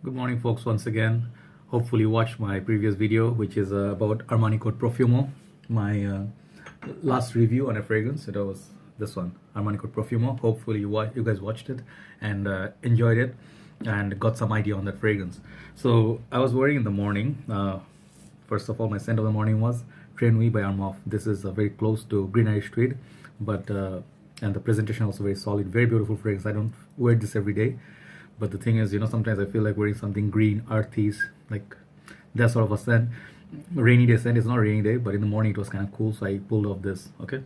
Good morning, folks, once again. Hopefully you watched my previous video, which is about Armani Code Profumo. My last review on a fragrance, it was this one, Armani Code Profumo. Hopefully you guys watched it and enjoyed it and got some idea on that fragrance. So I was wearing in the morning. First of all, my scent of the morning was Train Me by Armoff. This is very close to Green Irish Tweed, but and the presentation also very solid, very beautiful fragrance. I don't wear this every day, but the thing is, sometimes I feel like wearing something green, earthy, like that sort of a scent. Rainy day scent. It's not a rainy day, but in the morning it was kind of cool, so I pulled off this. Okay,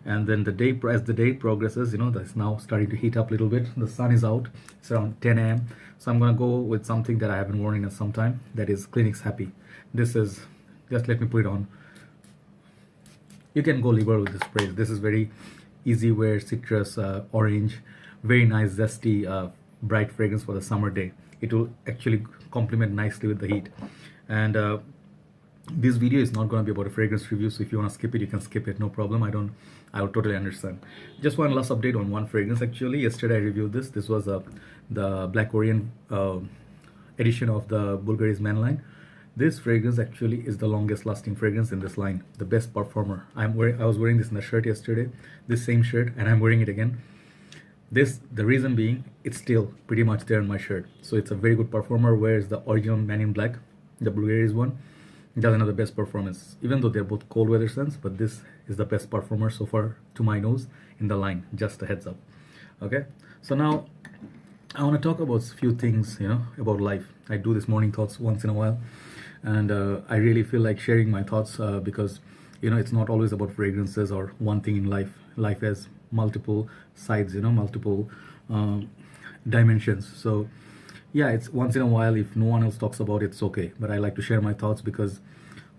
and then as the day progresses, that's now starting to heat up a little bit. The sun is out. It's around 10 a.m. So I'm gonna go with something that I haven't worn in some time. That is Clinique's Happy. This is, just let me put it on. You can go liberal with this spray. This is very easy wear, citrus, orange, very nice, zesty, bright fragrance for the summer day. It will actually complement nicely with the heat. And this video is not going to be about a fragrance review, so if you want to skip it, you can skip it, no problem. I will totally understand. Just one last update on one fragrance. Actually, yesterday I reviewed this was the Black Orient edition of the Bulgari's Man line. This fragrance actually is the longest lasting fragrance in this line, the best performer. I was wearing this in the shirt yesterday, this same shirt, and I'm wearing it again. The reason being, it's still pretty much there in my shirt. So it's a very good performer, whereas the original Man in Black, the Bulgari's one, doesn't have the best performance, even though they're both cold weather scents, but this is the best performer so far to my nose in the line, just a heads up. Okay, so now I want to talk about a few things, about life. I do this morning thoughts once in a while, and I really feel like sharing my thoughts because, it's not always about fragrances or one thing in life. Life has multiple sides, multiple dimensions. So yeah, it's once in a while. If no one else talks about it, it's okay, but I like to share my thoughts because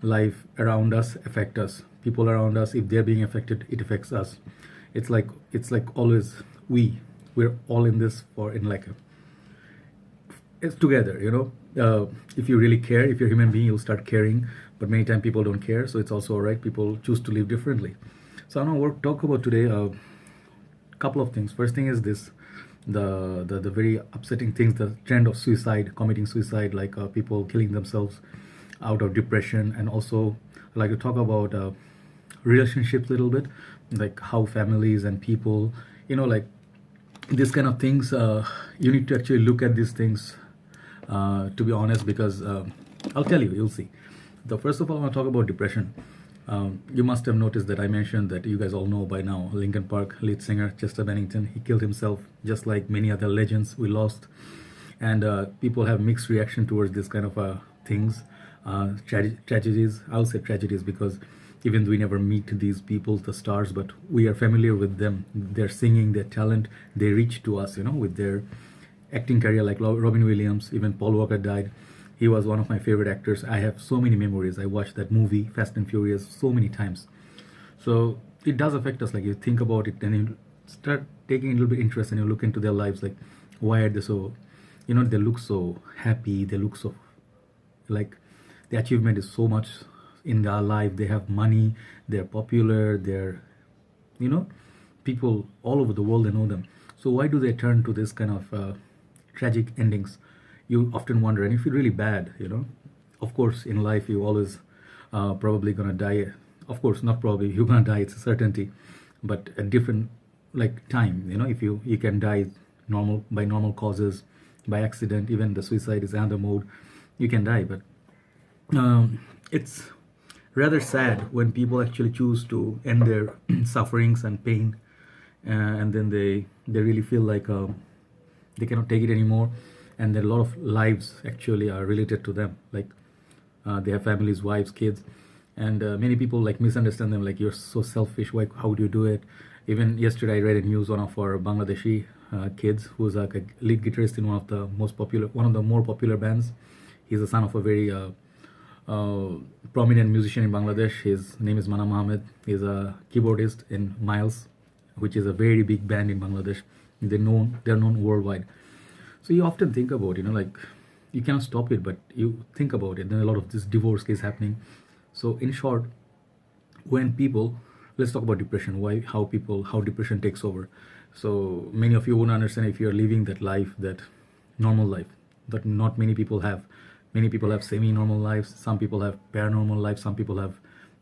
life around us affects us. People around us, if they're being affected, it affects us. It's like always we're all in this it's together. If you really care, if you're a human being, you'll start caring, but many times people don't care, so it's also all right. People choose to live differently. So I'm going to talk about today a couple of things. First thing is this, the very upsetting things, the trend of suicide, committing suicide, like people killing themselves out of depression. And also I like to talk about relationships a little bit, like how families and people, like these kind of things, you need to actually look at these things, to be honest, because I'll tell you, you'll see. First of all, I want to talk about depression. You must have noticed that I mentioned that you guys all know by now, Linkin Park lead singer Chester Bennington, he killed himself, just like many other legends we lost. And people have mixed reaction towards this kind of things, tragedies. I'll say tragedies because even though we never meet these people, the stars, but we are familiar with them, their singing, their talent, they reach to us, with their acting career, like Robin Williams. Even Paul Walker died. He was one of my favorite actors. I have so many memories. I watched that movie, Fast and Furious, so many times. So it does affect us. Like, you think about it and you start taking a little bit interest and you look into their lives. Like, why are they so, they look so happy. They look so, like, the achievement is so much in their life. They have money. They're popular. They're, people all over the world, they know them. So why do they turn to this kind of tragic endings? You often wonder, and you feel really bad, Of course, in life, you always probably gonna die. Of course, not probably, you're gonna die, it's a certainty. But a different, time, if you can die by normal causes, by accident, even the suicide is another mode, you can die. But it's rather sad when people actually choose to end their sufferings and pain, and then they really feel like they cannot take it anymore. And then a lot of lives actually are related to them, like they have families, wives, kids, and many people misunderstand them, like, you're so selfish, how do you do it? Even yesterday I read a news, one of our Bangladeshi kids who's like a lead guitarist in one of the more popular bands. He's the son of a very prominent musician in Bangladesh. His name is Mana Mohammed. He's a keyboardist in Miles, which is a very big band in Bangladesh. They're known worldwide. So you often think about, you cannot stop it, but you think about it. Then a lot of this divorce case happening. So in short, when people, let's talk about depression, how depression takes over. So many of you won't understand if you're living that life, that normal life. that not many people have. Many people have semi-normal lives. Some people have paranormal lives. Some people have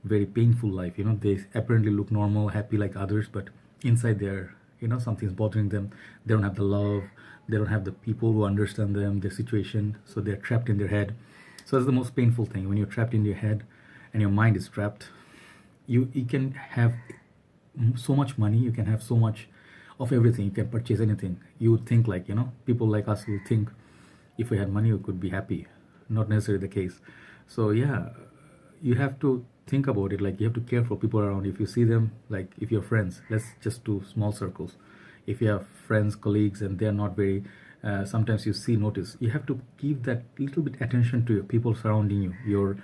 very painful life. They apparently look normal, happy like others, but inside they're, something's bothering them. They don't have the love. They don't have the people who understand them, their situation. So they're trapped in their head. So that's the most painful thing. When you're trapped in your head and your mind is trapped, you can have so much money. You can have so much of everything. You can purchase anything. You would think like, people like us will think if we had money, we could be happy. Not necessarily the case. So yeah, you have to think about it. Like, you have to care for people around. If you see them, like if you're friends, let's just do small circles. If you have friends, colleagues, and they're not very, sometimes you notice, you have to give that little bit attention to your people surrounding you, your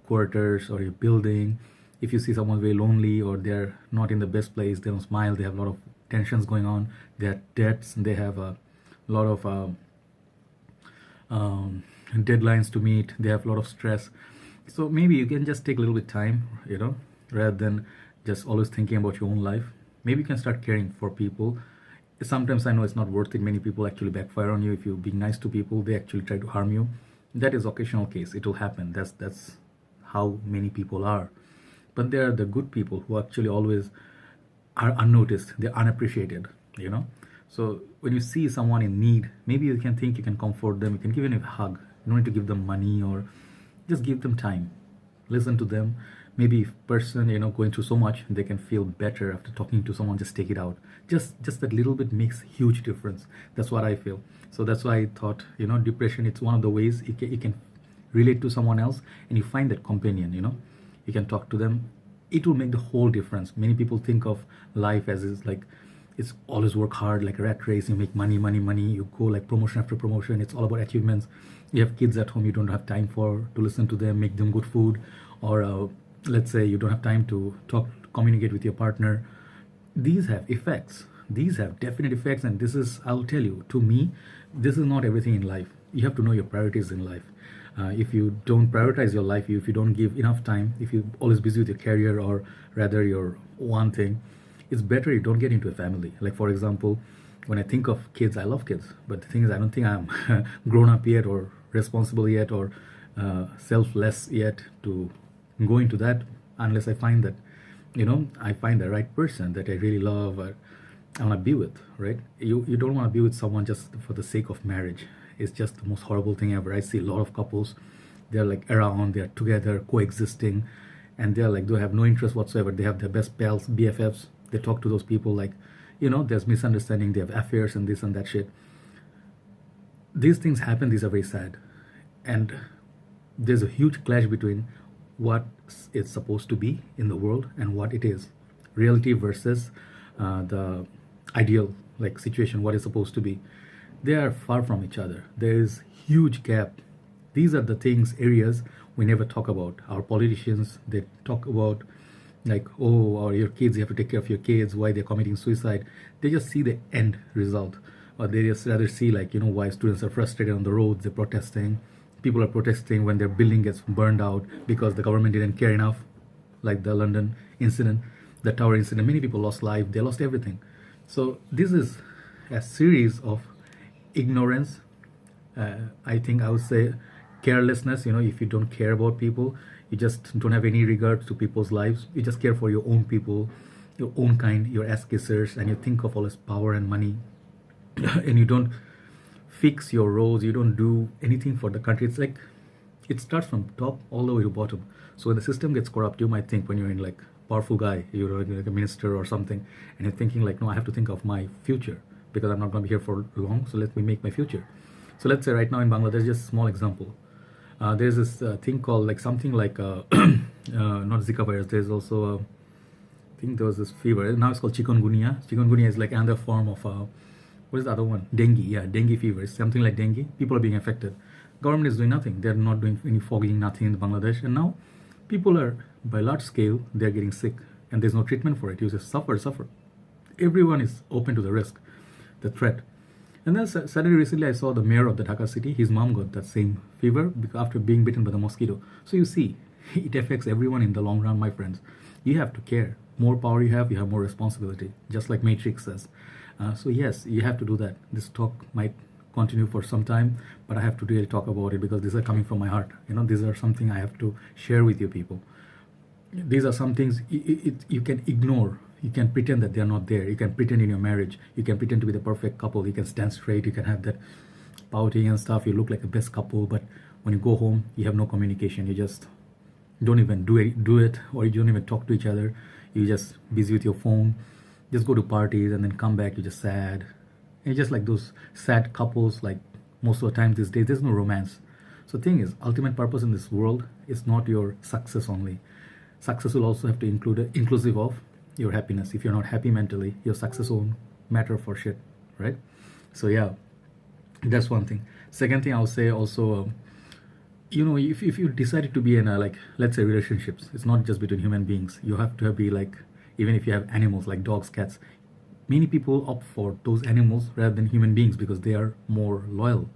quarters or your building. If you see someone very lonely or they're not in the best place, they don't smile, they have a lot of tensions going on, they have debts, they have a lot of deadlines to meet, they have a lot of stress. So maybe you can just take a little bit time, rather than just always thinking about your own life. Maybe you can start caring for people. Sometimes I know it's not worth it. Many people actually backfire on you. If you're being nice to people, they actually try to harm you. That is occasional case. It will happen. That's how many people are. But there are the good people who actually always are unnoticed. They're unappreciated, So when you see someone in need, maybe you can think you can comfort them. You can give them a hug. You don't need to give them money, or just give them time. Listen to them. Maybe if person, going through so much, they can feel better after talking to someone. Just take it out. Just that little bit makes huge difference. That's what I feel. So that's why I thought, depression, it's one of the ways you can relate to someone else, and you find that companion, you can talk to them. It will make the whole difference. Many people think of life as is like, it's always work hard, like a rat race. You make money, you go like promotion after promotion. It's all about achievements. You have kids at home, you don't have time to listen to them, make them good food, or let's say you don't have time to communicate with your partner. These have effects. These have definite effects, and I'll tell you, to me, this is not everything in life. You have to know your priorities in life. If you don't prioritize your life, if you don't give enough time, if you're always busy with your career, or rather your one thing, it's better you don't get into a family. Like, for example, when I think of kids, I love kids, but the thing is, I don't think I'm grown up yet, or responsible yet, or selfless yet to go into that, unless I find that, I find the right person that I really love, or I want to be with, right? You don't want to be with someone just for the sake of marriage. It's just the most horrible thing ever. I see a lot of couples, they're like around, they're together, coexisting, and they're like, they have no interest whatsoever. They have their best pals, BFFs. They talk to those people like, there's misunderstanding, they have affairs and this and that shit. These things happen, these are very sad. And there's a huge clash between what it's supposed to be in the world and what it is. Reality versus the ideal situation, what is supposed to be. They are far from each other. There is huge gap. These are the areas we never talk about. Our politicians, they talk about like, oh, or your kids, you have to take care of your kids, why they're committing suicide. They just see the end result. Or they just rather see why students are frustrated on the roads, they're protesting. People are protesting when their building gets burned out because the government didn't care enough, like the London incident, the tower incident. Many people lost life, they lost everything. So this is a series of ignorance. I think I would say carelessness. If you don't care about people, you just don't have any regard to people's lives. You just care for your own people, your own kind, your ass kissers, and you think of all this power and money, and you don't fix your roads, you don't do anything for the country. It's like, it starts from top all the way to bottom. So when the system gets corrupt, you might think, when you're in like powerful guy, you're like a minister or something, and you're thinking like, no, I have to think of my future, because I'm not going to be here for long, so let me make my future. So let's say right now in Bangladesh, just a small example, there's this thing called like something like not Zika virus. There's also I think there was this fever. Now it's called chikungunya. Chikungunya is like another form of what is the other one? Dengue. Yeah, dengue fever. It's something like dengue. People are being affected. Government is doing nothing. They're not doing any fogging, nothing in Bangladesh. And now people are, by large scale, they're getting sick, and there's no treatment for it. You just suffer. Everyone is open to the risk, the threat. And then suddenly recently I saw the mayor of the Dhaka city, his mom got that same fever after being bitten by the mosquito. So you see, it affects everyone in the long run, my friends. You have to care. More power you have more responsibility, just like Matrix says. So yes, you have to do that. This talk might continue for some time, but I have to really talk about it because these are coming from my heart. These are something I have to share with you people. These are some things you can ignore. You can pretend that they're not there. You can pretend in your marriage. You can pretend to be the perfect couple. You can stand straight. You can have that pouting and stuff. You look like a best couple, but when you go home, you have no communication. You just don't even do it, or you don't even talk to each other. You're just busy with your phone. Just go to parties and then come back. You're just sad. And it's just like those sad couples. Like most of the time these days, there's no romance. So the thing is, ultimate purpose in this world is not your success only. Success will also have to inclusive of your happiness. If you're not happy mentally, your success won't matter for shit, right? So yeah, that's one thing. Second thing I'll say also, if you decided to be in a, like, let's say relationships, it's not just between human beings. You have to be like, even if you have animals like dogs, cats, many people opt for those animals rather than human beings because they are more loyal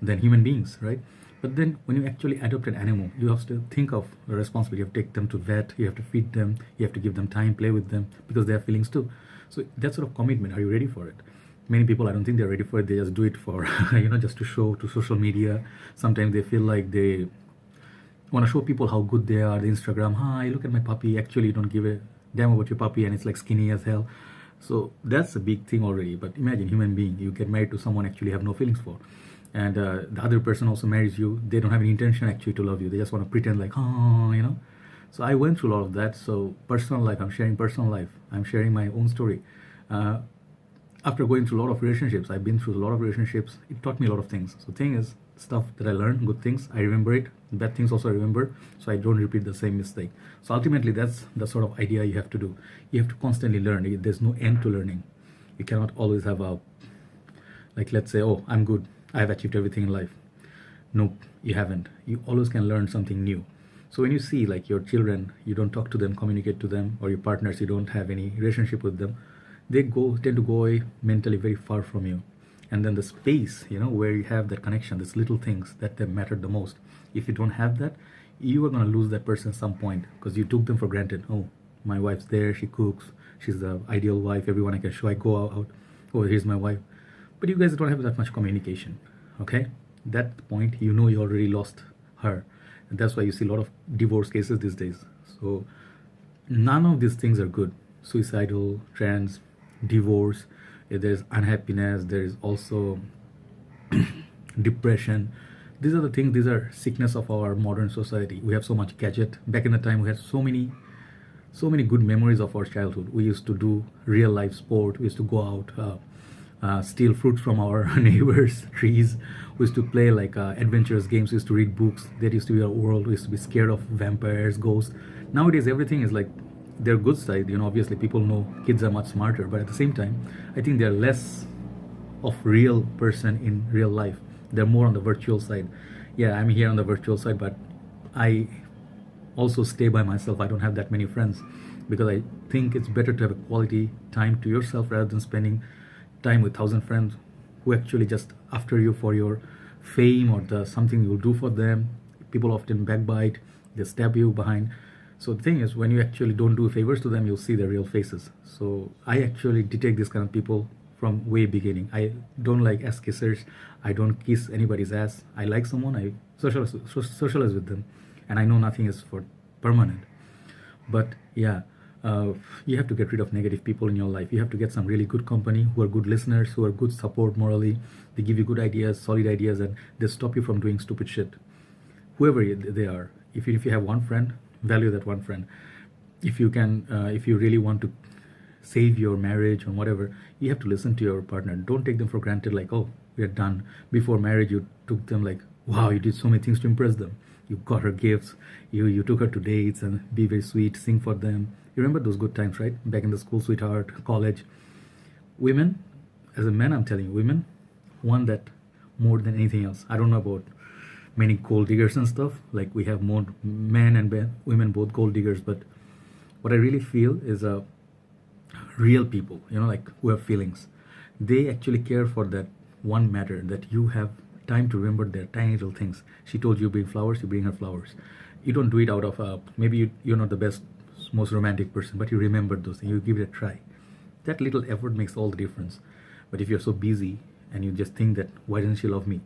than human beings, right? But then when you actually adopt an animal, you have to think of the responsibility. You have to take them to vet, you have to feed them, you have to give them time, play with them, because they have feelings too. So that sort of commitment, are you ready for it? Many people, I don't think they're ready for it. They just do it for, just to show to social media. Sometimes they feel like they want to show people how good they are. The Instagram, hi, look at my puppy. Actually, you don't give a damn about your puppy and it's like skinny as hell. So that's a big thing already. But imagine human being, you get married to someone actually have no feelings for. And the other person also marries you. They don't have any intention actually to love you. They just want to pretend like, So I went through a lot of that. So personal life, I'm sharing personal life. I'm sharing my own story. After going through a lot of relationships, I've been through a lot of relationships. It taught me a lot of things. So thing is, stuff that I learned, good things, I remember it. Bad things also I remember, so I don't repeat the same mistake. So ultimately, that's the sort of idea you have to do. You have to constantly learn. There's no end to learning. You cannot always have let's say, oh, I'm good. I have achieved everything in life. Nope, you haven't. You always can learn something new. So when you see like your children, you don't talk to them, communicate to them, or your partners, you don't have any relationship with them, they tend to go away mentally very far from you. And then the space, where you have that connection, these little things that matter the most. If you don't have that, you are going to lose that person at some point because you took them for granted. Oh, my wife's there, she cooks, she's the ideal wife, everyone I can show, I go out, oh, here's my wife. But you guys don't have that much communication, okay? That point, you already lost her. And that's why you see a lot of divorce cases these days. So none of these things are good. Suicidal trends, divorce, there's unhappiness, there is also depression. These are the things, these are sickness of our modern society. We have so much gadget. Back in the time, we had so many good memories of our childhood. We used to do real life sport. We used to go out, steal fruits from our neighbors' trees. We used to play like adventurous games. We used to read books. That used to be our world. We used to be scared of vampires, ghosts. Nowadays, everything is like, their good side, obviously people know kids are much smarter, but at the same time, I think they're less of real person in real life. They're more on the virtual side. Yeah, I'm here on the virtual side, but I also stay by myself. I don't have that many friends because I think it's better to have a quality time to yourself rather than spending time with 1,000 friends who actually just after you for your fame or something you'll do for them. People often backbite, they stab you behind. So the thing is, when you actually don't do favors to them, you'll see their real faces. So I actually detect this kind of people from way beginning. I don't like ass kissers. I don't kiss anybody's ass. I like someone, I socialize with them. And I know nothing is for permanent. But yeah, you have to get rid of negative people in your life. You have to get some really good company who are good listeners, who are good support morally. They give you good ideas, solid ideas, and they stop you from doing stupid shit. Whoever they are. If you have one friend, value that one friend. If you really want to save your marriage or whatever, you have to listen to your partner. Don't take them for granted like, oh, we're done. Before marriage, you took them like, wow, you did so many things to impress them. You got her gifts, you took her to dates and be very sweet, sing for them. You remember those good times, right? Back in the school, sweetheart, college. Women, as a man, I'm telling you, women want that more than anything else. I don't know about many gold diggers and stuff, like we have more men and women both gold diggers, but what I really feel is real people, like who have feelings. They actually care for that one matter, that you have time to remember their tiny little things. She told you bring flowers, you bring her flowers. You don't do it out of maybe you're not the best, most romantic person, but you remember those things, you give it a try. That little effort makes all the difference. But if you're so busy and you just think that why doesn't she love me,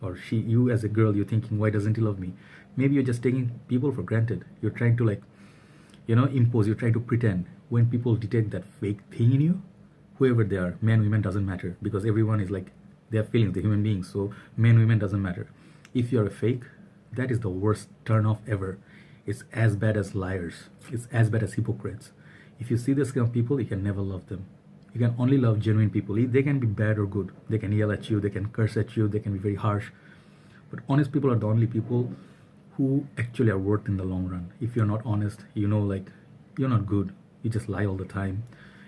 or you as a girl, you're thinking why doesn't he love me. Maybe you're just taking people for granted. You're trying to impose, you're trying to pretend. When people detect that fake thing in you, whoever they are, men, women, doesn't matter, because everyone is like, they have feelings, they're human beings, so men, women, doesn't matter. If you're a fake, that is the worst turn off ever. It's as bad as liars, it's as bad as hypocrites. If you see this kind of people, you can never love them. You can only love genuine people. They can be bad or good, they can yell at you, they can curse at you, they can be very harsh, but honest people are the only people who actually are worth in the long run. If you're not honest, like, you're not good, you just lie all the time.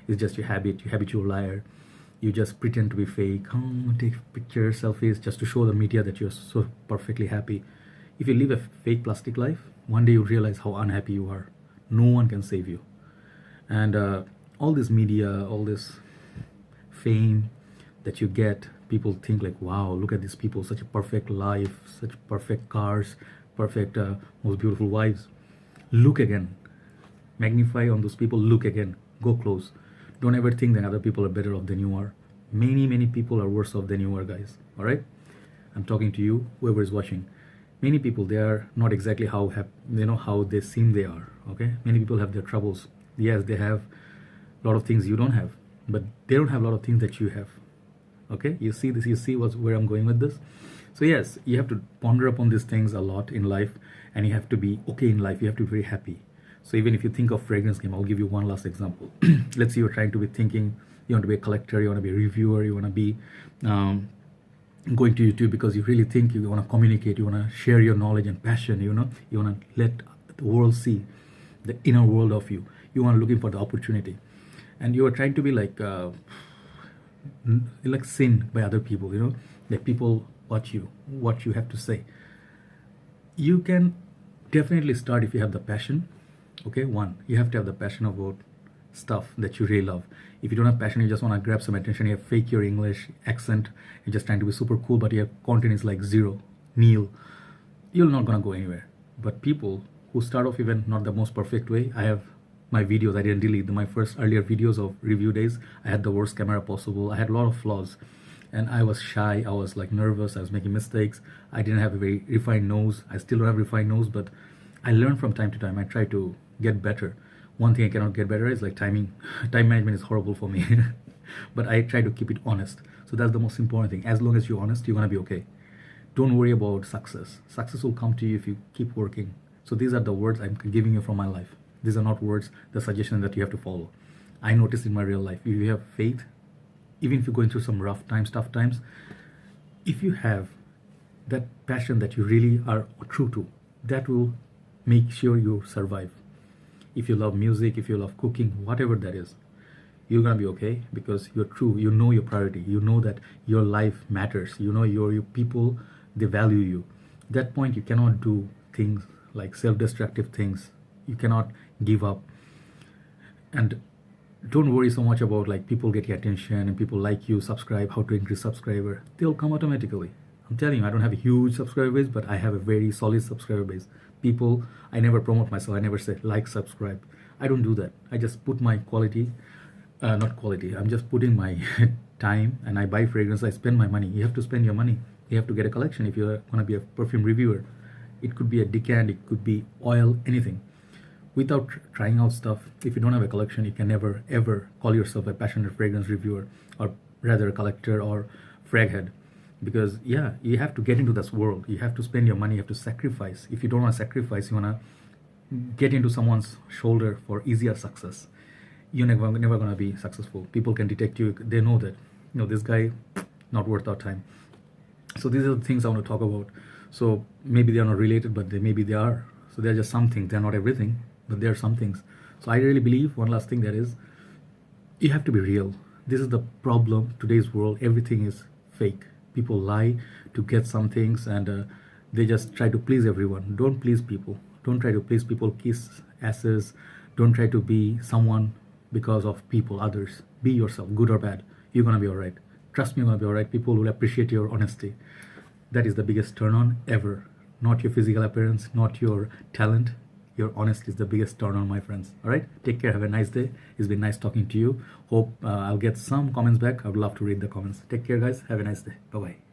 It's just your habit, you habitual liar. You just pretend to be fake, take pictures, selfies, just to show the media that you're so perfectly happy. If you live a fake plastic life, one day you realize how unhappy you are. No one can save you. And all this media, all this fame that you get, people think like, wow, look at these people, such a perfect life, such perfect cars, perfect, most beautiful wives. Look again. Magnify on those people, look again, go close. Don't ever think that other people are better off than you are. Many people are worse off than you are, guys. All right? I'm talking to you, whoever is watching. Many people, they are not exactly how they seem they are. Okay? Many people have their troubles. Yes, they have a lot of things you don't have, but they don't have a lot of things that you have. Okay? You see this? You see where I'm going with this? So yes, you have to ponder upon these things a lot in life, and you have to be okay in life. You have to be very happy. So even if you think of fragrance game, I'll give you one last example. Let's say you're trying to be thinking, you want to be a collector, you want to be a reviewer, you want to be going to YouTube because you really think you want to communicate, you want to share your knowledge and passion, you want to let the world see the inner world of you. You want to looking for the opportunity. And you are trying to be like seen by other people, like people watch you, what you have to say. You can definitely start if you have the passion. Okay, one, you have to have the passion about stuff that you really love. If you don't have passion, you just want to grab some attention, you have fake your English accent, you're just trying to be super cool, but your content is like zero, nil, you're not going to go anywhere. But people who start off even not the most perfect way, I have my videos, I didn't delete my first earlier videos of review days. I had the worst camera possible, I had a lot of flaws, and I was shy, I was like nervous, I was making mistakes, I didn't have a very refined nose, I still don't have a refined nose, but I learn from time to time. I try to get better. One thing I cannot get better is like timing. Time management is horrible for me. But I try to keep it honest. So that's the most important thing. As long as you're honest, you're going to be okay. Don't worry about success. Success will come to you if you keep working. So these are the words I'm giving you from my life. These are not words, the suggestion that you have to follow. I noticed in my real life, if you have faith, even if you're going through some rough times, tough times, if you have that passion that you really are true to, that will make sure you survive. If you love music, if you love cooking, whatever that is, you're gonna be okay because you're true. You know your priority. You know that your life matters. You know your people, they value you. At that point, you cannot do things like self-destructive things. You cannot give up. And don't worry so much about like people get your attention and people like you, subscribe, how to increase subscriber. They'll come automatically. I'm telling you, I don't have a huge subscriber base, but I have a very solid subscriber base. People, I never promote myself. I never say like, subscribe. I don't do that. I just put my quality, not quality. I'm just putting my time, and I buy fragrance. I spend my money. You have to spend your money. You have to get a collection if you're going to be a perfume reviewer. It could be a decant, it could be oil, anything. Without trying out stuff, if you don't have a collection, you can never ever call yourself a passionate fragrance reviewer, or rather a collector or frag head. Because yeah, you have to get into this world. You have to spend your money. You have to sacrifice. If you don't want to sacrifice, you want to get into someone's shoulder for easier success. You're never going to be successful. People can detect you. They know that, this guy, not worth our time. So these are the things I want to talk about. So maybe they are not related, but maybe they are. So they're just some things. They're not everything, but there are some things. So I really believe one last thing, that is, you have to be real. This is the problem. Today's world, everything is fake. People lie to get some things, and they just try to please everyone. Don't please people. Don't try to please people, kiss asses. Don't try to be someone because of people, others. Be yourself, good or bad. You're going to be all right. Trust me, you're going to be all right. People will appreciate your honesty. That is the biggest turn on ever. Not your physical appearance, not your talent, your honesty is the biggest turn on, my friends. All right, take care, have a nice day. It's been nice talking to you. Hope I'll get some comments back. I would love to read the comments. Take care, guys, have a nice day. Bye bye.